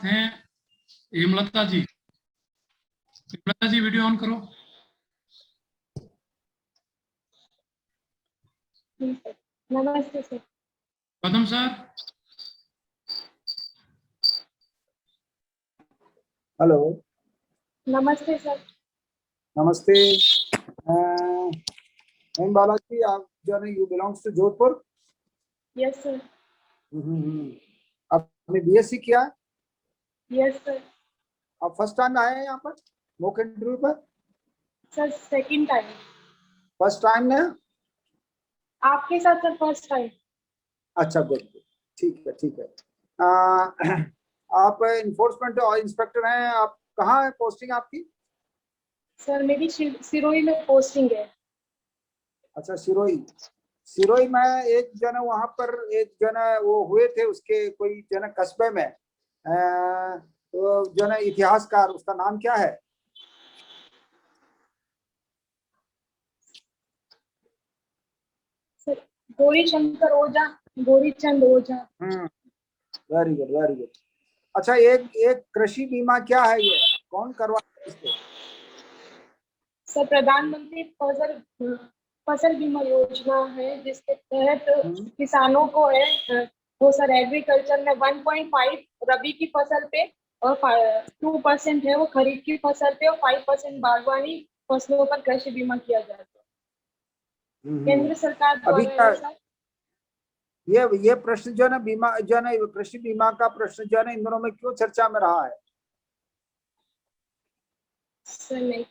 साथ हैं Hemlata ji. Hemlata ji video on करो। नमस्ते सर। पदम सर। हेलो। नमस्ते सर। नमस्ते। ओम बालाजी, आप जो है you belongs to Jodhpur? Yes sir. आपने बीएससी किया? Yes sir. आप फर्स्ट टाइम आए हैं यहाँ पर मॉक इंटरव्यू पर? Sir second time. First time ना? आपके साथ सर फर्स्ट टाइम। अच्छा, गुड गुड, ठीक है ठीक है। आप इन्फोर्समेंट इंस्पेक्टर हैं। आप कहाँ है पोस्टिंग आपकी? सर मेरी सिरोही में पोस्टिंग है। अच्छा, सिरोही। सिरोही में एक जन वहां पर एक जन वो हुए थे, उसके कोई जन कस्बे में तो जन इतिहासकार, उसका नाम क्या है? Sir Gaurishankar Ojha. Gaurichand Ojha. Very good very good. अच्छा, एक एक कृषि बीमा क्या है, ये कौन करवाता है इसको? सर प्रधानमंत्री फसल बीमा योजना है, जिसके तहत किसानों को है वो सर एग्रीकल्चर में 1.5 रबी की फसल पे और 2% है वो खरीफ की फसल पे और 5% बागवानी फसलों पर कृषि बीमा किया जाता है केंद्र सरकार अभी द्वारा। क्या है सर ये प्रश्न जो है ना, बीमा जो है ना, कृषि बीमा का प्रश्न जो है ना, इन दिनों में क्यों चर्चा में रहा है? सर नहीं।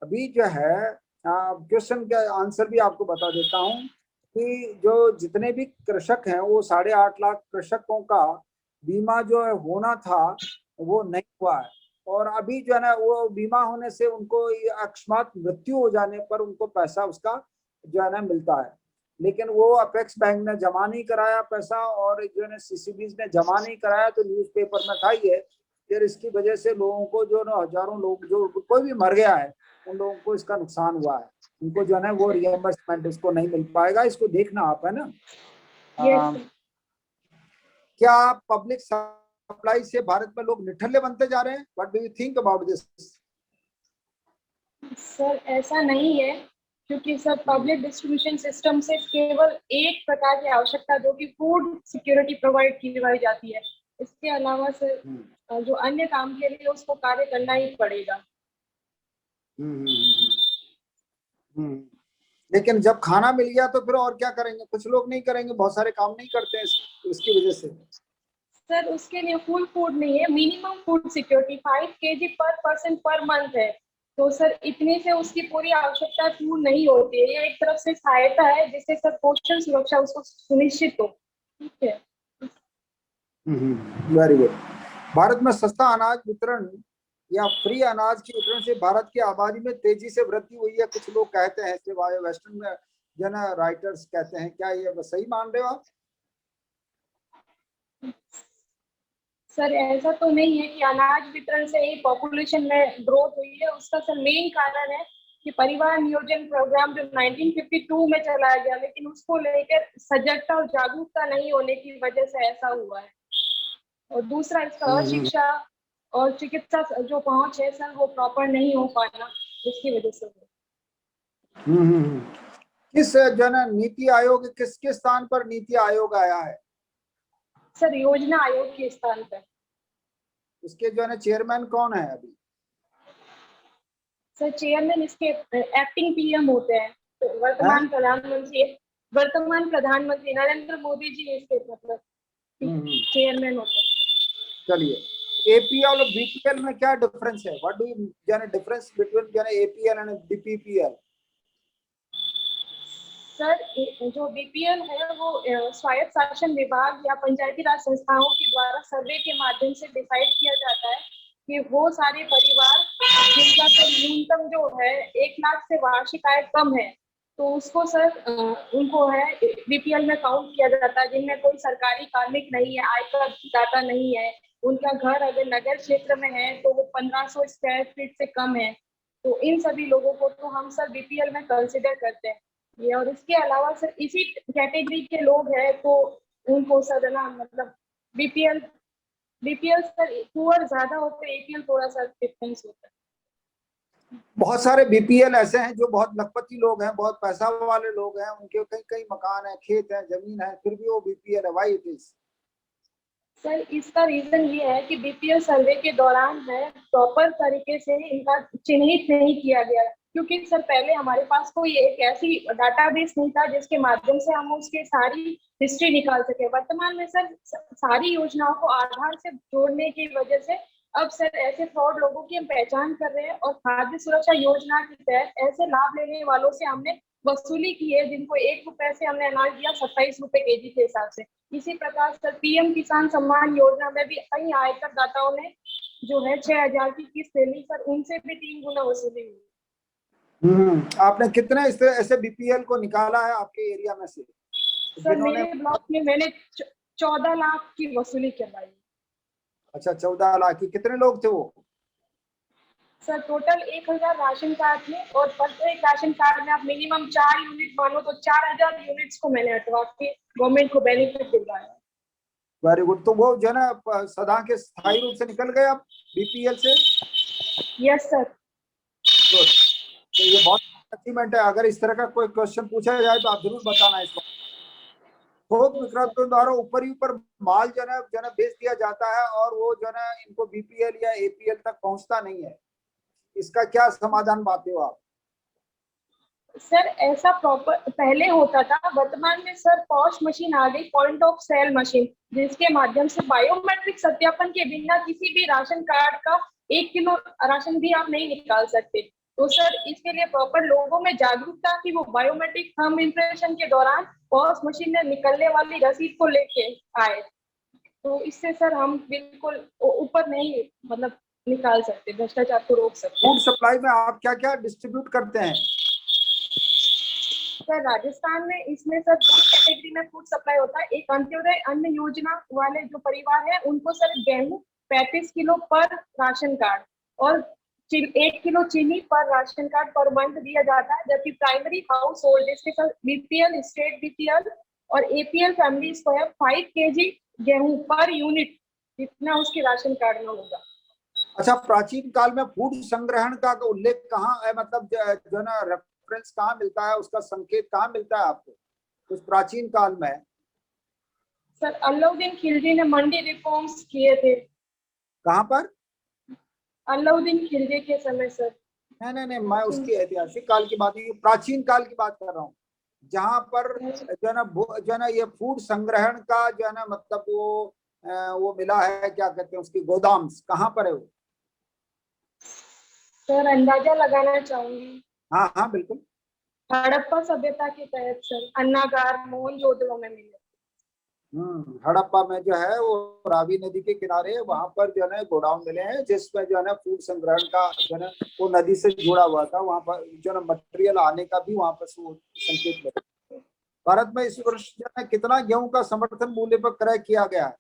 अभी जो है क्वेश्चन का आंसर भी आपको बता देता हूँ कि जो जितने भी कृषक हैं, वो 8.5 लाख कृषकों का बीमा जो है होना था, वो नहीं हुआ है। और अभी जो है ना, वो बीमा होने से उनको अकस्मात मृत्यु हो जाने पर उनको पैसा उसका जो है ना मिलता है, लेकिन वो अपेक्स बैंक ने जमा नहीं कराया पैसा, और जो है सीसीबीज ने जमा नहीं कराया, तो न्यूज़पेपर में था ये। फिर इसकी वजह से लोगों को जो ना, हजारों लोग जो कोई भी मर गया है, उन लोगों को इसका नुकसान हुआ है। उनको जो है ना वो रियम्बर्समेंट इसको नहीं मिल पाएगा। इसको देखना आप, है ना। क्या पब्लिक सप्लाई से भारत में लोग निठल्ले बनते जा रहे हैं? What do you think about this? Sir ऐसा नहीं है, क्योंकि सर पब्लिक डिस्ट्रीब्यूशन सिस्टम से केवल एक प्रकार की आवश्यकता जो कि फूड सिक्योरिटी प्रोवाइड की जाती है, इसके अलावा सर जो अन्य काम के लिए उसको कार्य करना ही पड़ेगा। लेकिन जब खाना मिल गया तो फिर और क्या करेंगे? कुछ लोग नहीं करेंगे, बहुत सारे काम नहीं करते हैं इसकी वजह से। सर उसके लिए फुल फूड नहीं है, मिनिमम फूड सिक्योरिटी 5 kg पर पर्सन पर मंथ है, तो सर इतने से उसकी पूरी आवश्यकता पूर्ण नहीं होती है। ये एक तरफ से सहायता है जिससे सर पोषण सुरक्षा उसको सुनिश्चित हो। ठीक है। Very good. भारत में सस्ता अनाज वितरण या फ्री अनाज के वितरण से भारत की आबादी में तेजी से वृद्धि हुई है, कुछ लोग कहते हैं, सिवाय वेस्टर्न में जन राइटर्स कहते हैं। क्या ये सही मान रहे हो आप? सर ऐसा तो नहीं है कि अनाज वितरण से ही पॉपुलेशन में ग्रोथ हुई है। उसका सर मेन कारण है कि परिवार नियोजन प्रोग्राम जो 1952 में चलाया गया, लेकिन उसको लेकर सजगता और जागरूकता नहीं होने की वजह से ऐसा हुआ है। और दूसरा इसका अशिक्षा और चिकित्सा जो पहुंच है सर वो प्रॉपर नहीं हो पाना, जिसकी वजह से। किस जन नीति आयोग किसके स्थान पर नीति आयोग आया है? सर योजना आयोग के स्थान पर। उसके जो है ना चेयरमैन कौन है अभी? सर चेयरमैन इसके एक्टिंग पीएम होते हैं, तो वर्तमान प्रधानमंत्री नरेंद्र मोदी जी इसके मतलब चेयरमैन होते हैं। चलिए, एपीएल और बीपीएल में क्या डिफरेंस है? What do you difference between APL and BPL? Sir जो बीपीएल है वो स्वायत्त शासन विभाग या पंचायती राज संस्थाओं के द्वारा सर्वे के माध्यम से डिसाइड किया जाता है कि वो सारे परिवार जिनका तो न्यूनतम जो है 1 लाख से वार्षिक आय कम है, तो उसको सर उनको है बीपीएल में काउंट किया जाता है। जिनमें कोई सरकारी कार्मिक नहीं है, आयकर दाता नहीं है, उनका घर अगर नगर क्षेत्र में है तो वो 1500 स्क्वायर फीट से कम है, तो इन सभी लोगों को तो हम सर बीपीएल में कंसिडर करते हैं ये। और इसके अलावा सर इसी कैटेगरी के लोग हैं तो उनको सर ना मतलब बीपीएल बीपीएल सर पुअर ज्यादा होते हैं, एपीएल थोड़ा सा डिफरेंस होता है। बहुत सारे बीपीएल ऐसे हैं जो बहुत लखपति लोग हैं, बहुत पैसा वाले लोग हैं, उनके कई कई मकान है, खेत है, जमीन है, फिर भी वो बीपीएल है। Why it is? सर इसका रीजन ये है कि बीपीएल सर्वे के दौरान है प्रॉपर तरीके से इनका चिन्हित नहीं किया गया, क्योंकि सर पहले हमारे पास कोई एक ऐसी डाटाबेस नहीं था जिसके माध्यम से हम उसकी सारी हिस्ट्री निकाल सके। वर्तमान में सर सारी योजनाओं को आधार से जोड़ने की वजह से अब सर ऐसे फ्रॉड लोगों की हम पहचान कर रहे हैं, और खाद्य सुरक्षा योजना के तहत ऐसे लाभ लेने वालों से हमने वसूली की है जिनको 1 रुपए से हमने अनाज दिया 27 रुपए केजी के हिसाब से। इसी प्रकार सर पीएम किसान सम्मान योजना में भी कई आयकर दाताओं ने जो है 6,000 की किस्त ले ली सर, उनसे भी 3 गुना वसूली हुई। आपने कितने ऐसे बीपीएल को निकाला है आपके एरिया में से? सर मेरे ब्लॉक में मैंने 14 लाख की वसूली करवाई। अच्छा, 14 लाख की। कितने लोग थे वो? सर टोटल 1,000 राशन कार्ड थे, और प्रत्येक राशन कार्ड में आप मिनिमम 4 यूनिट मानो तो 4,000 यूनिट्स को मैंने हटवा के गवर्नमेंट को बेनिफिट दिलवाया। Very good. तो वो जो है ना सदा के स्थायी रूप से निकल गए आप बीपीएल से? Yes sir. गुड। तो ये बहुत अचीवमेंट है। अगर इस तरह का कोई क्वेश्चन पूछा जाए तो आप जरूर बताना इसको। थोक विक्रेताओं द्वारा ऊपर ही ऊपर माल जो है बेच दिया जाता है, और वो जो है इनको बीपीएल या एपीएल तक पहुंचता नहीं है। इसका क्या समाधान पाते हो आप? सर ऐसा प्रॉपर पहले होता था, वर्तमान में सर पॉश मशीन आ गई, पॉइंट ऑफ सेल मशीन, जिसके माध्यम से बायोमेट्रिक सत्यापन के बिना किसी भी राशन कार्ड का 1 किलो राशन भी आप नहीं निकाल सकते। तो सर इसके लिए प्रॉपर लोगों में जागरूकता कि वो बायोमेट्रिक थंब इम्प्रेशन के दौरान पॉश मशीन में निकलने वाली रसीद को लेके आए। तो इससे सर हम बिल्कुल ऊपर नहीं मतलब निकाल सकते, भ्रष्टाचार को रोक सकते। फूड सप्लाई में आप क्या क्या डिस्ट्रीब्यूट करते हैं? सर राजस्थान में इसमें सर 2 कैटेगरी में फूड सप्लाई होता है। एक अंत्योदय अन्न योजना वाले जो परिवार है उनको सर गेहूं 35 किलो पर राशन कार्ड और 1 किलो चीनी पर राशन कार्ड पर मंथ दिया जाता है, जबकि प्राइमरी हाउस होल्ड जिसके साथ बीपीएल, स्टेट बीपीएल और एपीएल फैमिलीज को है 5 केजी गेहूं पर यूनिट, जितना उसके राशन कार्ड में होगा। अच्छा, प्राचीन काल में फूड संग्रहण का उल्लेख कहाँ है? मतलब जो ना रेफरेंस कहाँ मिलता है, उसका संकेत कहाँ मिलता है आपको उस प्राचीन काल में? सर अलाउद्दीन खिलजी ने मंडी रिफॉर्म्स किए थे। कहाँ पर? अलाउद्दीन खिलजी के समय सर। नहीं, मैं उसकी ऐतिहासिक काल की बात नहीं, प्राचीन काल की बात कर रहा हूँ, जहाँ पर जो है ना ये फूड संग्रहण का जो है ना मतलब वो मिला है, क्या कहते हैं उसकी गोदाम कहाँ पर है वो? सर अंदाजा लगाना चाहूंगी। हाँ हाँ बिल्कुल। हड़प्पा सभ्यता के तहत सर अन्नागार मोहनजोदड़ो में मिले। हड़प्पा में जो है वो रावी नदी के किनारे वहां पर जो है ना गोडाउन मिले हैं, जिसमें जो है ना फूड संग्रहण का जो है ना वो नदी से जुड़ा हुआ था। वहां पर जो है ना मटेरियल आने का भी वहां पर संकेत मिला। भारत में इस वर्ष जो है कितना गेहूं का समर्थन मूल्य पर क्रय किया गया है?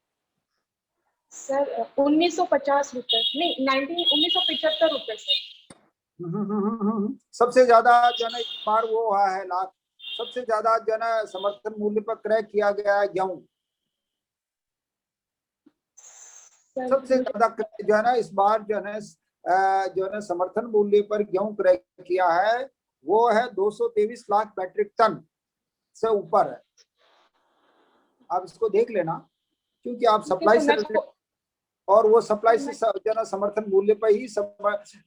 सर 1950 रुपए नहीं 1975 रुपए सर। सबसे ज्यादा जो है ना इस बार वो है लाख, सबसे ज्यादा जो है ना समर्थन मूल्य पर क्रय किया गया है गेहूं। सबसे ज्यादा जो है ना इस बार जो है ना समर्थन मूल्य पर गेहूं क्रय किया है वो है 223 लाख मैट्रिक टन से ऊपर है। आप इसको देख लेना, क्योंकि आप सप्लाई से और वो सप्लाई से जो है ना समर्थन मूल्य पर ही सब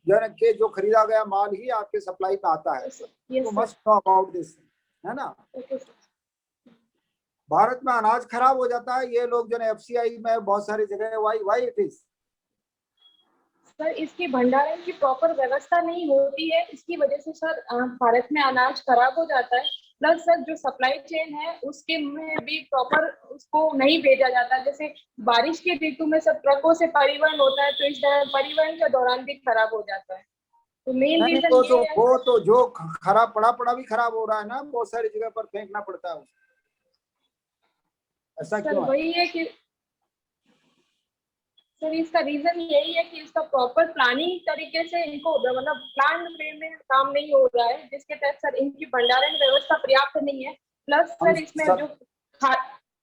जो है के जो खरीदा गया माल ही आपके सप्लाई में आता है। तो मस्ट नो अबाउट दिस, है ना। भारत में अनाज खराब हो जाता है, ये लोग जो है एफसीआई में बहुत सारी जगह व्हाई इट इज? सर इसकी भंडारण की प्रॉपर व्यवस्था नहीं होती है, इसकी वजह से सर भारत में अनाज खराब हो जाता है। प्लस सर जो सप्लाई चेन है उसके में भी प्रॉपर उसको नहीं भेजा जाता। जैसे बारिश के ऋतु में सब ट्रकों से परिवहन होता है, तो इस परिवहन के दौरान भी खराब हो जाता है। तो मेन रीजन ये है वो तो जो खराब पड़ा भी खराब हो रहा है ना, बहुत सारी जगह पर फेंकना पड़ता है। ऐसा क्यों है? वही है कि सर इसका रीजन यही है कि इसका प्रॉपर प्लानिंग तरीके से इनको मतलब प्लान वे में काम नहीं हो रहा है, जिसके तहत सर इनकी भंडारण व्यवस्था पर्याप्त नहीं है। प्लस सर इसमें जो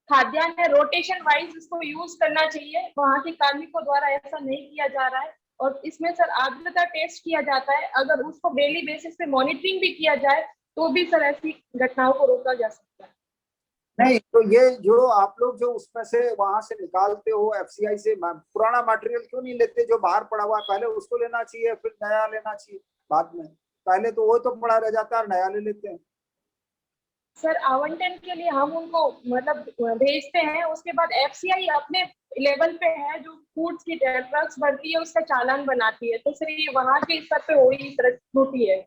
खाद्यान्न है, रोटेशन वाइज इसको यूज करना चाहिए, वहाँ के कार्मिकों द्वारा ऐसा नहीं किया जा रहा है। और इसमें सर आर्द्रता टेस्ट किया जाता है, अगर उसको डेली बेसिस पे मॉनिटरिंग भी किया जाए तो भी सर ऐसी घटनाओं को रोका जा सकता है। नहीं तो ये जो आप लोग जो उसमें से वहां से निकालते हो एफसीआई से, पुराना मटेरियल क्यों नहीं लेते जो बाहर पड़ा हुआ है? पहले उसको लेना चाहिए, फिर नया लेना चाहिए बाद में। पहले तो वो तो पड़ा रह जाता है, नया ले लेते हैं। सर आवंटन के लिए हम उनको मतलब भेजते हैं, उसके बाद एफसीआई अपने लेवल पे है जो फूड्स की ट्रक्स भरती है उसका चालान बनाती है, तो सर ये वहाँ के स्तर पे हो ही त्रुटि है।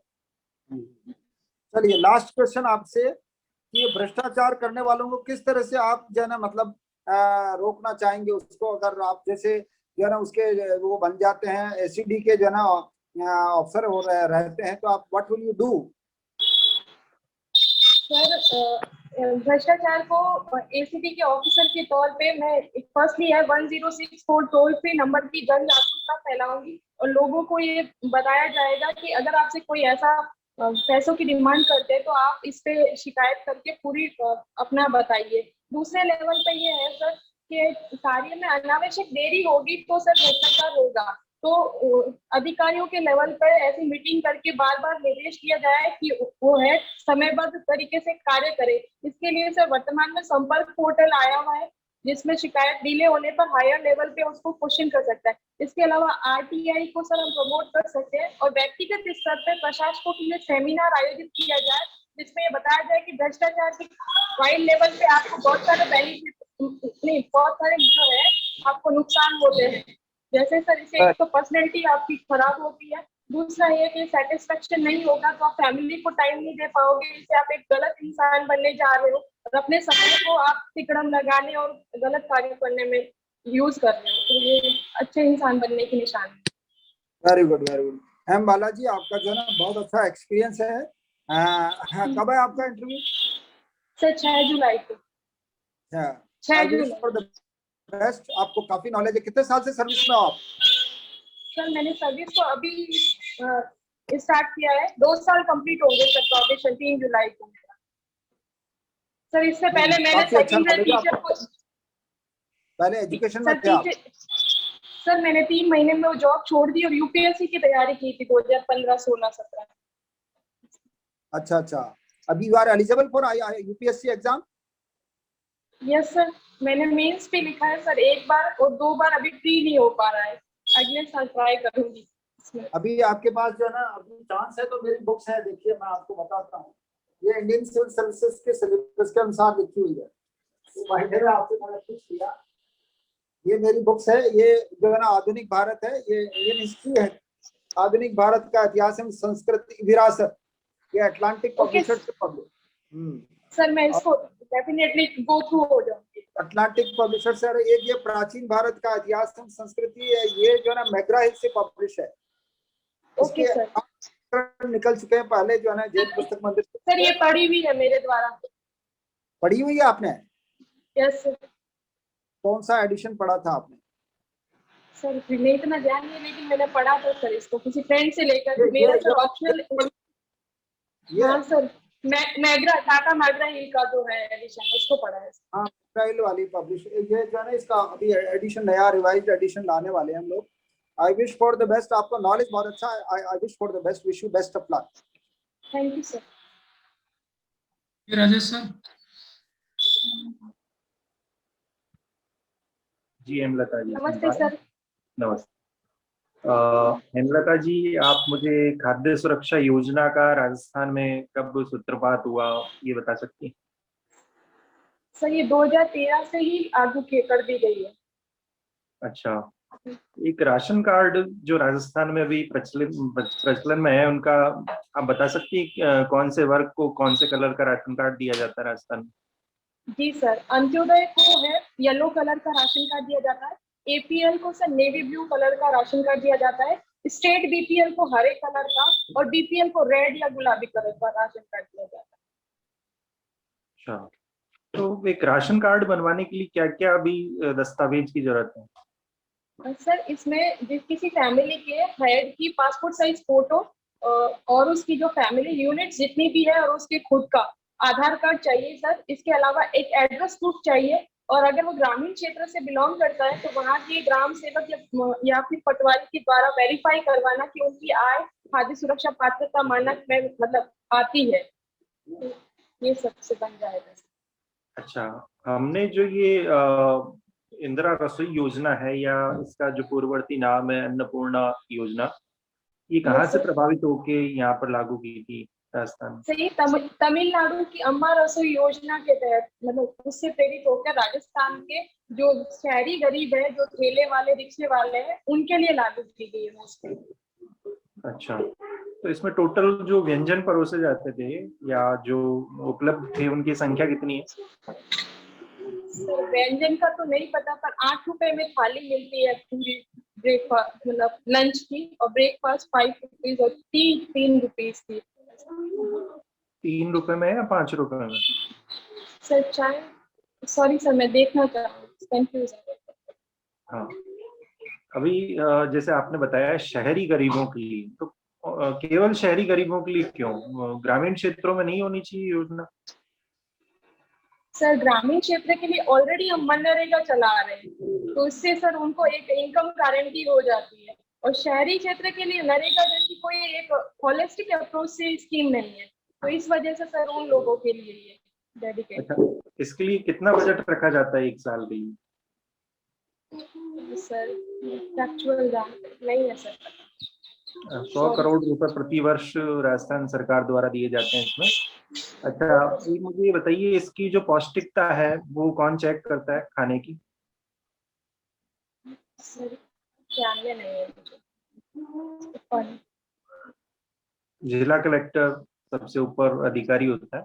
चलिए लास्ट क्वेश्चन आपसे कि ये भ्रष्टाचार करने वालों को किस तरह से आप जो है ना मतलब रोकना चाहेंगे उसको? अगर आप जैसे जो है ना उसके वो बन जाते हैं एसीडी के जो है ना अफसर हो रहते हैं, तो आप what will you do? Sir भ्रष्टाचार को एसीडी के ऑफिसर के तौर पे मैं फर्स्टली है 1064 टोल फ्री नंबर की जन जागरूकता फैलाऊंगी और लोगों को ये बताया जाएगा कि अगर आपसे कोई ऐसा पैसों की डिमांड करते हैं तो आप इस पे शिकायत करके पूरी अपना बताइए। दूसरे लेवल पे ये है सर कि कार्य में अनावश्यक देरी होगी तो सर भ्रष्टाचार होगा, तो अधिकारियों के लेवल पर ऐसी मीटिंग करके बार बार निर्देश दिया जाए कि वो है समयबद्ध तरीके से कार्य करे। इसके लिए सर वर्तमान में संपर्क पोर्टल आया हुआ है जिसमें शिकायत डिले होने पर हायर लेवल पे उसको क्वेश्चन कर सकता है। इसके अलावा आरटीआई को सर हम प्रमोट कर सकते हैं और व्यक्तिगत स्तर पर प्रशासकों के लिए सेमिनार आयोजित किया जाए जिसमें ये बताया जाए कि भ्रष्टाचार के वाइड लेवल पे आपको बहुत सारे बेनिफिट नहीं बहुत सारे जो है आपको नुकसान होते हैं। जैसे सर इसे एक तो पर्सनैलिटी आपकी खराब होती है, दूसरा ये कि सेटिस्फेक्शन नहीं होगा तो आप फैमिली को टाइम नहीं दे पाओगे, इससे आप एक गलत इंसान बनने जा रहे हो और अपने सपने को आप तिकड़म लगाने और गलत कार्य करने में यूज कर रहे हो, तो ये अच्छे इंसान बनने की निशान है। Very good very good. M Balaji, आपका जो है ना बहुत अच्छा एक्सपीरियंस है। कब है आपका इंटरव्यू? सर 6 जुलाई को। 6 जुलाई। For the best. आपको काफी नॉलेज है। कितने साल से सर्विस में हो आप? सर मैंने सर्विस को अभी स्टार्ट किया है, 2 साल कंप्लीट हो गए सर, प्रोबेशन 3 जुलाई को। सर इससे पहले मैंने काफी अच्छा सेकंड knowledge है टीचर आपको। को पहले एजुकेशन में सर थे आप? सर मैंने 3 महीने में वो जॉब छोड़ दी और यूपीएससी की तैयारी की थी 2015, 16, 17। अच्छा अच्छा। अभी you are eligible for UPSC exam? Yes sir, मैंने मेंस पे लिखा है सर 1 बार और 2 बार अभी प्री नहीं हो पा रहा है, अगले साल ट्राई करूंगी। अभी आपके पास जो है ना अभी चांस है तो मेरी बुक्स है, देखिए मैं आपको बताता हूँ। ये इंडियन सिविल सर्विसेज के सिलेबस के अनुसार लिखी हुई है, तो वाइडर आपसे मैंने कुछ किया। ये मेरी बुक्स है, ये जो है ना आधुनिक भारत है, ये इंडियन हिस्ट्री है, आधुनिक भारत का इतिहास एवं संस्कृति विरासत, ये अटलांटिक पब्लिशर्स से पब्लिश। सर मैं इसको डेफिनेटली गो थ्रू हो जाऊंगी। अटलांटिक पब्लिशर से एक ये प्राचीन भारत का इतिहास एवं संस्कृति है, ये जो है ना मैग्रा हिल से पब्लिश है। Okay sir. निकल चुके हैं पहले जो है ना जैन पुस्तक मंदिर। सर ये पढ़ी हुई है मेरे द्वारा। पढ़ी हुई है आपने? Yes sir. कौन सा एडिशन पढ़ा था आपने? सर नहीं इतना ध्यान नहीं, लेकिन मैंने पढ़ा था सर इसको किसी फ्रेंड से लेकर। मेरा सर ऑप्शनल। हाँ सर, मैग्रा टाटा मैग्रा हिल का जो है एडिशन उसको पढ़ा है। हाँ मैग्रा वाली पब्लिश, ये जो है ना इसका अभी एडिशन नया रिवाइज्ड एडिशन लाने वाले हैं हम लोग। I wish for the best. आपका नॉलेज बहुत अच्छा है। I wish for the best, wish you best of luck. Thank you sir. Rajesh sir. जी हेमलता जी। नमस्ते सर। नमस्ते हेमलता जी, आप मुझे खाद्य सुरक्षा योजना का राजस्थान में कब सूत्रपात हुआ ये बता सकती हैं? सर ये 2013 से ही लागू कर दी गई है। अच्छा, एक राशन कार्ड जो राजस्थान में अभी प्रचलन में है, उनका आप बता सकती हैं कौन से वर्ग को कौन से कलर का राशन कार्ड दिया जाता है राजस्थान में? जी सर, अंत्योदय को है येलो कलर का राशन कार्ड दिया जाता है, एपीएल को सर नेवी ब्लू कलर का राशन कार्ड दिया जाता है, स्टेट बीपीएल को हरे कलर का और बीपीएल को रेड या गुलाबी कलर का राशन कार्ड दिया जाता है। अच्छा, तो एक राशन कार्ड बनवाने के लिए क्या क्या अभी दस्तावेज की जरूरत है? सर इसमें किसी फैमिली के हेड की पासपोर्ट साइज फोटो और उसकी जो फैमिली यूनिट जितनी भी है और उसके खुद का आधार कार्ड चाहिए सर। इसके अलावा एक एड्रेस प्रूफ चाहिए और अगर वो ग्रामीण क्षेत्र से बिलोंग करता है तो वहाँ के ग्राम सेवक या फिर पटवारी के द्वारा वेरीफाई करवाना कि उनकी आय खाद्य सुरक्षा पात्रता मानक में मतलब आती है, तो ये सबसे बन जाएगा। अच्छा, हमने जो ये इंदिरा रसोई योजना है या इसका जो पूर्ववर्ती नाम है अन्नपूर्णा योजना, ये कहाँ से प्रभावित होके यहाँ पर लागू की थी राजस्थान में? सही तमिलनाडु की अम्मा रसोई योजना के तहत मतलब उससे प्रेरित होकर राजस्थान के जो शहरी गरीब है, जो ठेले वाले रिक्शे वाले हैं, उनके लिए लागू की गई है मोस्टली। अच्छा, तो इसमें टोटल जो व्यंजन परोसे जाते थे या जो उपलब्ध थे उनकी संख्या कितनी है? सर व्यंजन का तो नहीं पता, पर 8 रुपए में थाली मिलती है पूरी ब्रेकफास्ट मतलब लंच की, और ब्रेकफास्ट 5 रुपीज और 3 रुपीज की। 3 रुपए में या 5 रुपए में? सर चाय, सॉरी सर मैं देखना चाह रहा हूँ, कंफ्यूज है। हाँ, अभी जैसे आपने बताया शहरी गरीबों के लिए, तो केवल शहरी गरीबों के लिए क्यों? ग्रामीण क्षेत्रों में नहीं होनी चाहिए योजना? सर ग्रामीण क्षेत्र के लिए ऑलरेडी हम मनरेगा चला रहे हैं, तो इससे सर उनको एक इनकम गारंटी हो जाती है, और शहरी क्षेत्र के लिए नरेगा जैसी कोई एक होलिस्टिक अप्रोच से स्कीम नहीं है, तो इस वजह से सर उन लोगों के लिए ये डेडिकेट। अच्छा, इसके लिए कितना बजट रखा जाता है एक साल के लिए? सर एक्चुअल नहीं है सर। 100 करोड़ रुपए प्रति वर्ष राजस्थान सरकार द्वारा दिए जाते हैं इसमें। अच्छा, ये मुझे ये बताइए, इसकी जो पौष्टिकता है वो कौन चेक करता है खाने की? सर ध्यान में नहीं है मुझे। जिला कलेक्टर सबसे ऊपर अधिकारी होता है,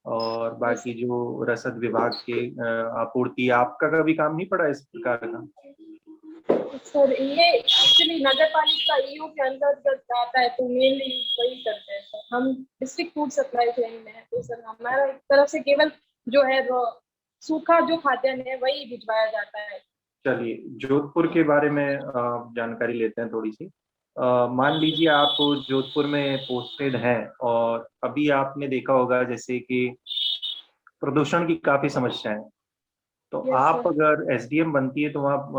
और बाकी जो रसद विभाग के आपूर्ति, आपका कभी काम नहीं पड़ा इस प्रकार का? सर ये एक्चुअली नगर पालिका ईओ के अंतर्गत आता है, तो मेनली वही करते हैं सर। हम डिस्ट्रिक्ट फूड सप्लाई चेन में है, तो सर हमारा एक तरफ से केवल जो है वो सूखा जो खाद्यान्न है वही भिजवाया जाता है। चलिए, जोधपुर के बारे में जानकारी लेते हैं थोड़ी सी। मान लीजिए आप जोधपुर में पोस्टेड हैं, और अभी आपने देखा होगा जैसे कि प्रदूषण की काफी समस्या है, तो Yes, आप sir. अगर एसडीएम बनती है तो आप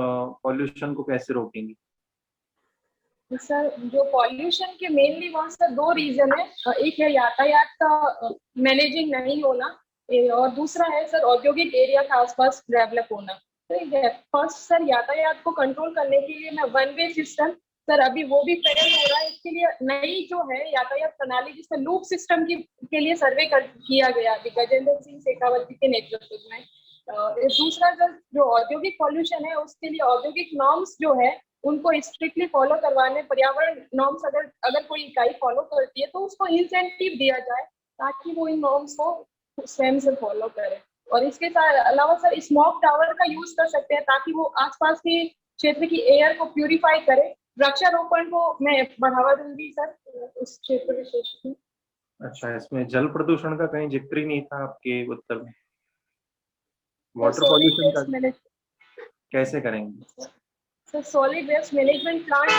पॉल्यूशन को कैसे रोकेंगी? सर जो पॉल्यूशन के मेनली वहाँ से 2 रीजन है, एक है यातायात का मैनेजिंग नहीं होना, और दूसरा है सर औद्योगिक एरिया का आसपास डेवलप होना। तो फर्स्ट सर यातायात को कंट्रोल करने के लिए मैं 1 वे सिस्टम, सर अभी वो भी फेल हो रहा है, इसके लिए नई जो है यातायात प्रणाली जिसमें लूप सिस्टम के लिए सर्वे किया गया अभी गजेंद्र सिंह शेखावत जी के नेतृत्व में। दूसरा जो औद्योगिक पॉल्यूशन है उसके लिए औद्योगिक नॉर्म्स जो है उनको स्ट्रिक्टली फॉलो करवाने, पर्यावरण नॉर्म्स अगर कोई इकाई फॉलो करती है तो उसको इंसेंटिव दिया जाए ताकि वो इन नॉर्म्स को स्वयं से फॉलो करे। और इसके अलावा सर स्मोक टावर का यूज कर सकते हैं ताकि वो आसपास के क्षेत्र की एयर को प्यूरिफाई करे। वृक्षारोपण को मैं बढ़ावा दूंगी सर उस क्षेत्र में। अच्छा, इसमें जल प्रदूषण का कहीं जिक्र ही नहीं था आपके उत्तर में। तो वाटर पॉल्यूशन का कैसे करेंगे? Sir solid waste management plant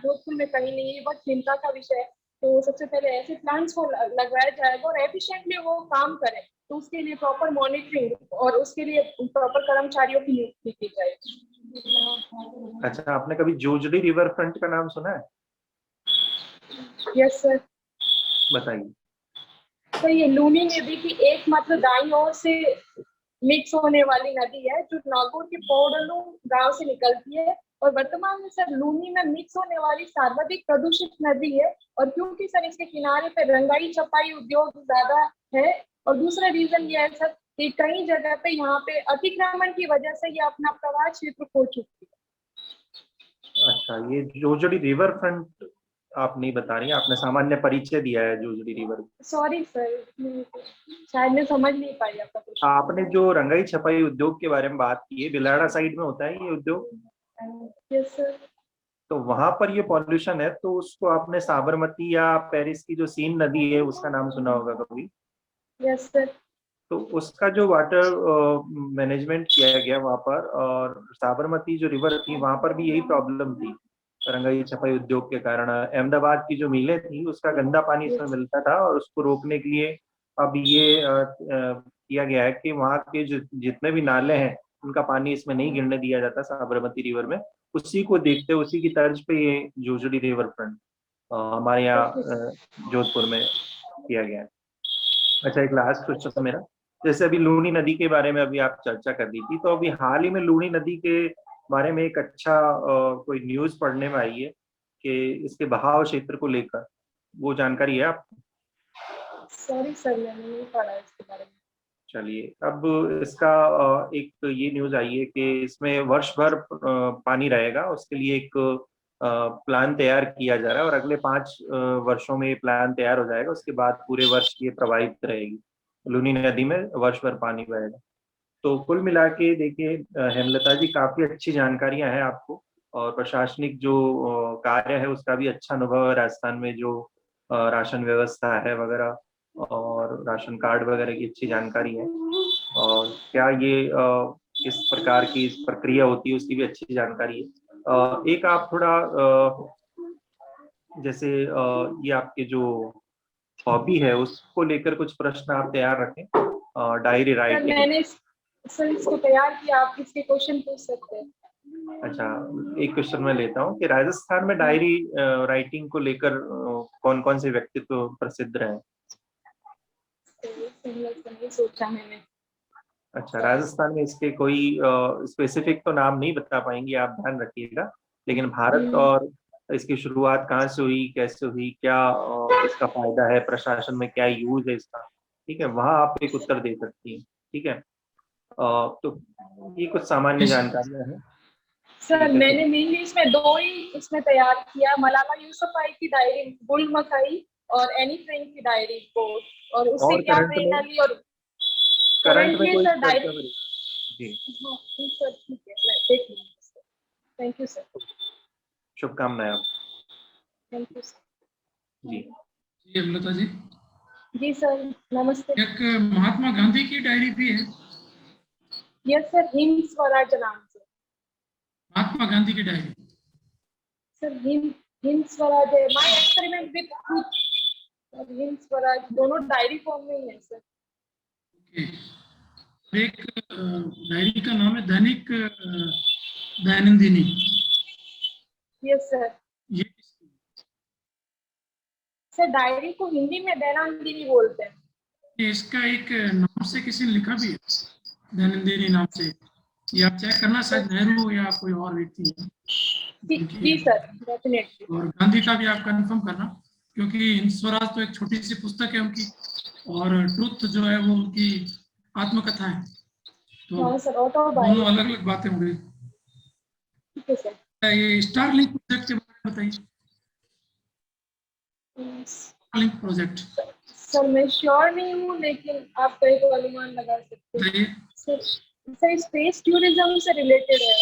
Jodhpur में कहीं नहीं है, बहुत चिंता का विषय है। तो सबसे पहले ऐसे प्लांट्स को लगवाया जाएगा और एफिशिएंटली वो काम करें, तो उसके लिए प्रॉपर मॉनिटरिंग और उसके लिए प्रॉपर कर्मचारियों की नियुक्ति की जाएगी। अच्छा, आपने कभी जोजड़ी रिवर फ्रंट का नाम सुना है? Yes sir. बताइए। तो ये लूनी नदी की एकमात्र दाईं ओर से मिक्स होने वाली नदी है जो नागौर के पोडलू गांव से निकलती है, और वर्तमान में सर लूनी में मिक्स होने वाली सर्वाधिक प्रदूषित नदी है। और क्योंकि सर इसके किनारे पे रंगाई छपाई उद्योग ज्यादा है, और दूसरा रीजन ये है सर कि कई जगह पे यहाँ पे अतिक्रमण की वजह से ये अपना प्रवाह क्षेत्र खो चुकी है। अच्छा, ये जोजड़ी रिवर फ्रंट आप नहीं बता रही हैं, आपने सामान्य परिचय दिया है जोजड़ी रिवर। सॉरी सर, शायद मैं समझ नहीं पाई आपका क्वेश्चन। आपने जो रंगाई छपाई उद्योग के बारे में बात की है, बिलाड़ा साइड में होता है ये उद्योग? Yes sir. तो वहां पर ये पॉल्यूशन है, तो उसको आपने साबरमती या पेरिस की जो सीन नदी है उसका नाम सुना होगा कभी? Yes sir. तो उसका जो वाटर मैनेजमेंट किया गया वहां पर, और साबरमती जो रिवर थी वहां पर भी यही प्रॉब्लम थी रंगाई छपाई उद्योग के कारण। अहमदाबाद की जो मिलें थी उसका गंदा पानी इसमें मिलता था, और उसको रोकने के लिए अब ये किया गया है कि वहाँ के जितने भी नाले हैं उनका पानी इसमें नहीं गिरने दिया जाता साबरमती रिवर में, उसी को देखते उसी की तर्ज पे ये जोजड़ी रिवर फ्रंट हमारे यहाँ जोधपुर में किया गया है। अच्छा, एक लास्ट क्वेश्चन मेरा, जैसे अभी लूनी नदी के बारे में अभी आप चर्चा कर दी थी, तो अभी हाल ही में लूनी नदी के बारे में एक अच्छा कोई न्यूज पढ़ने में आई है कि इसके बहाव क्षेत्र को लेकर, वो जानकारी है आपको? सॉरी सर, मैंने नहीं पढ़ा इसके बारे में। चलिए, अब इसका एक ये न्यूज आई है कि इसमें वर्ष भर पानी रहेगा, उसके लिए एक प्लान तैयार किया जा रहा है और अगले 5 वर्षों में ये प्लान तैयार हो जाएगा, उसके बाद पूरे वर्ष ये प्रवाहित रहेगी लूनी नदी में, वर्ष भर पानी बहेगा। तो कुल मिला के देखिए हेमलता जी, काफी अच्छी जानकारियां हैं आपको, और प्रशासनिक जो कार्य है उसका भी अच्छा अनुभव है राजस्थान में, जो राशन व्यवस्था है वगैरह और राशन कार्ड वगैरह की अच्छी जानकारी है, और क्या ये किस प्रकार की इस प्रक्रिया होती है उसकी भी अच्छी जानकारी है। एक आप थोड़ा जैसे ये आपके जो हॉबी है उसको लेकर कुछ प्रश्न आप तैयार रखें, डायरी सर राइटिंग। मैंने सर इसको तैयार किया, आप इसके क्वेश्चन पूछ सकते हैं। अच्छा, एक क्वेश्चन मैं लेता हूँ कि राजस्थान में डायरी राइटिंग को लेकर कौन कौन से व्यक्तित्व प्रसिद्ध रहे? नहीं सोचा मैंने। अच्छा, राजस्थान में इसके कोई स्पेसिफिक तो नाम नहीं बता पाएंगे आप, ध्यान रखिएगा, लेकिन भारत और इसकी शुरुआत कहाँ से हुई, कैसे हुई, क्या इसका फायदा है, प्रशासन में क्या यूज है इसका, ठीक है, वहां आप एक उत्तर दे सकती हैं, ठीक है। तो ये कुछ सामान्य जानकारियां हैं। सर ठीक है, मैंने मेनली इसमें 2 ही इसमें तैयार किया, मलाला यूसुफजई की डायरी गुल मकई और एनी फ्रैंक की डायरी को, और उससे और क्या प्रेरणा ली, और करंट में करंटली कोई सर चर्चा डायरी। करें? जी, हाँ सर ठीक है, मैं देख लूंगी। Thank you sir. शुभकामनाएं आप। Thank you sir. जी जी हेमलता जी, जी सर नमस्ते। एक महात्मा गांधी की डायरी भी है, यस सर, हिंद स्वराज नाम से। महात्मा गांधी की डायरी। सर हिंद स्वराज है, माय एक्सपेरिमेंट विद ट्रूथ और हिंद स्वराज दोनों डायरी फॉर्म में ही है सर। ओके, और एक डायरी का नाम है दैनिक दैनंदिनी। Yes sir. ये सर डायरी को हिंदी में दैनंदिनी बोलते हैं। इसका एक नाम से किसी ने लिखा भी है, दैनंदिनी नाम से। ये आप चेक करना, शायद नेहरू या कोई और व्यक्ति है जी सर, डेफिनेटली। और गांधी का भी आप कंफर्म करना, क्योंकि हिंद स्वराज तो एक छोटी सी पुस्तक है उनकी, और ट्रुथ जो है वो उनकी आत्मकथा है, तो हाँ सर, दोनों ऑटोबायोग्राफी। अलग अलग बातें हो गई। ठीक है सर। ये स्टारलिंक प्रोजेक्ट के बारे में बताइए। स्टारलिंक प्रोजेक्ट सर मैं श्योर नहीं हूँ, लेकिन आप कहीं को अनुमान लगा सकते हैं। बताइए। सर स्पेस टूरिज्म से रिलेटेड है।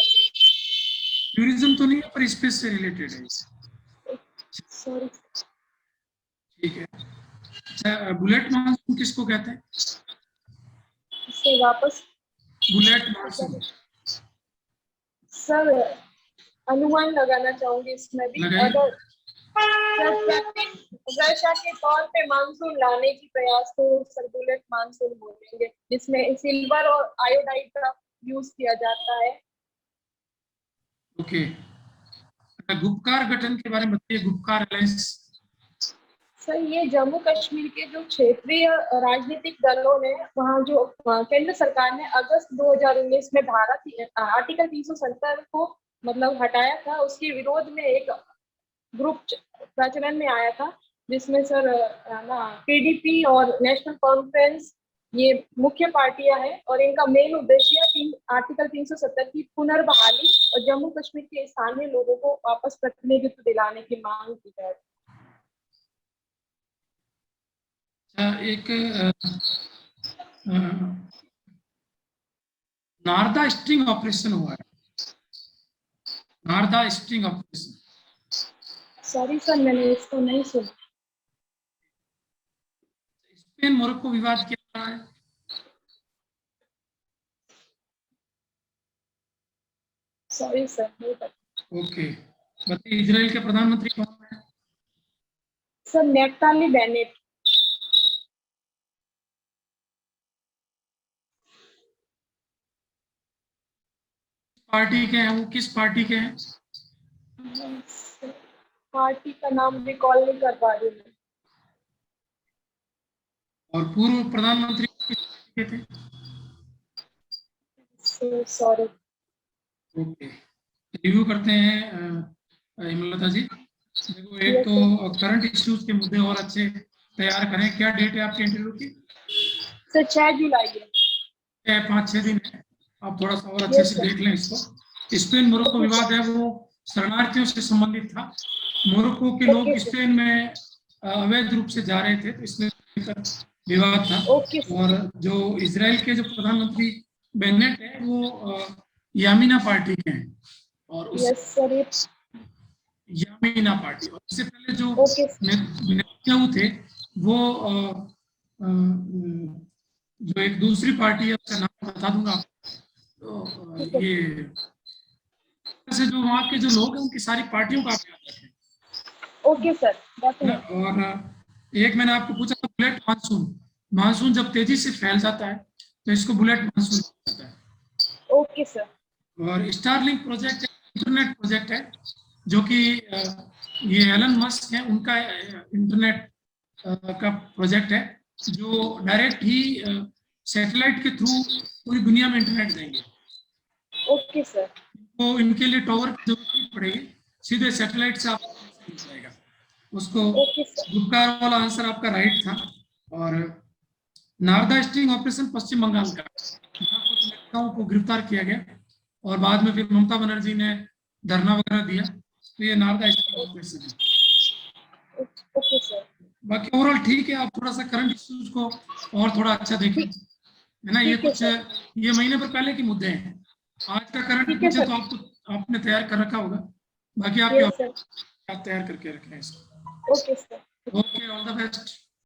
टूरिज्म तो नहीं है, पर स्पेस से रिलेटेड है। सॉरी। ठीक है। अच्छा, बुलेट मानसून किसको कहते हैं? इससे वापस। बुलेट मानसून सर अनुमान लगाना चाहूंगी इसमें भी, लगाइए। अगर वर्षा के तौर पे मानसून लाने की प्रयास को सर बुलेट मानसून बोलेंगे, जिसमें सिल्वर और आयोडाइड का यूज किया जाता है। ओके, गुपकार गठन के बारे में बताइए, गुपकार अलायंस। सर ये जम्मू कश्मीर के जो क्षेत्रीय राजनीतिक दलों ने, वहाँ जो केंद्र सरकार ने अगस्त 2019 में आर्टिकल 370 को मतलब हटाया था, उसके विरोध में एक ग्रुप प्रचलन में आया था, जिसमें सर पीडीपी और नेशनल कॉन्फ्रेंस ये मुख्य पार्टियां हैं, और इनका मेन उद्देश्य आर्टिकल 370 की पुनर्बहाली और जम्मू कश्मीर के स्थानीय लोगों को वापस प्रतिनिधित्व दिलाने की मांग की है। एक नारदा स्ट्रिंग ऑपरेशन हुआ है, Narada string operation. Sorry sir, मैंने इसको नहीं सुना। स्पेन मोरक्को विवाद क्या रहा है? सॉरी सर, नहीं पता। ओके, बताइए इजराइल के प्रधानमंत्री कौन है? Sir Naftali Bennett. पार्टी के हैं, वो किस पार्टी के हैं? पार्टी का नाम रिकॉल नहीं कर पा रही हूँ। और पूर्व प्रधानमंत्री किस पार्टी के थे? सॉरी। ओके, रिव्यू करते हैं हेमलता जी। देखो, एक Yes, तो करंट इश्यूज के मुद्दे और अच्छे तैयार करें। क्या डेट है आपके इंटरव्यू की? सर 6 जुलाई है। 5-6 दिन है। आप थोड़ा सा और अच्छे Yes, से sir. देख लें इसको। स्पेन मोरक्को Okay, विवाद है वो शरणार्थियों से संबंधित था। मोरक्को के लोग Okay, sir. स्पेन में अवैध रूप से जा रहे थे, तो इसमें विवाद था। Okay, sir. और जो इजराइल के जो प्रधानमंत्री बेनेट है वो यामीना पार्टी के हैं। और उस Yes, sir. यामीना पार्टी, और इससे पहले जो Okay, sir. नेतन्याहू थे वो जो एक दूसरी पार्टी है उसका नाम बता दूंगा आपको। तो ये से जो वहाँ के जो लोग हैं उनकी सारी पार्टियों का आप याद रखें। Okay, sir. Definitely. और एक मैंने आपको पूछा था बुलेट मानसून। मानसून जब तेजी से फैल जाता है तो इसको बुलेट मानसून कहा जाता है। Okay, sir. और स्टारलिंक प्रोजेक्ट इंटरनेट प्रोजेक्ट है, जो कि ये एलन मस्क है, उनका इंटरनेट का प्रोजेक्ट है, जो डायरेक्ट ही सैटेलाइट के थ्रू पूरी दुनिया में इंटरनेट देंगे। Okay, sir. तो इनके लिए टॉवर की जरूरत नहीं पड़ेगी, सीधे सैटेलाइट से आपको मिल जाएगा उसको। Okay, sir. गुप्कार वाला आंसर आपका राइट था। और नारदा स्टिंग ऑपरेशन पश्चिम बंगाल का, जहाँ कुछ नेताओं को गिरफ्तार किया गया और बाद में फिर ममता बनर्जी ने धरना वगैरह दिया, तो ये नारदा स्टिंग ऑपरेशन है। Okay, sir. बाकी ओवरऑल ठीक है। आप थोड़ा सा करंट इश्यूज को और थोड़ा अच्छा देखें, है ना। ये ठीक है, कुछ सर। ये महीने पर पहले के मुद्दे हैं। आज का करंट ठीक है, पूछे सर। तो आपको आपने तैयार कर रखा होगा। बाकी Yes, आपके sir. आप तैयार करके रखें इसको। Okay, sir. Okay, all the best.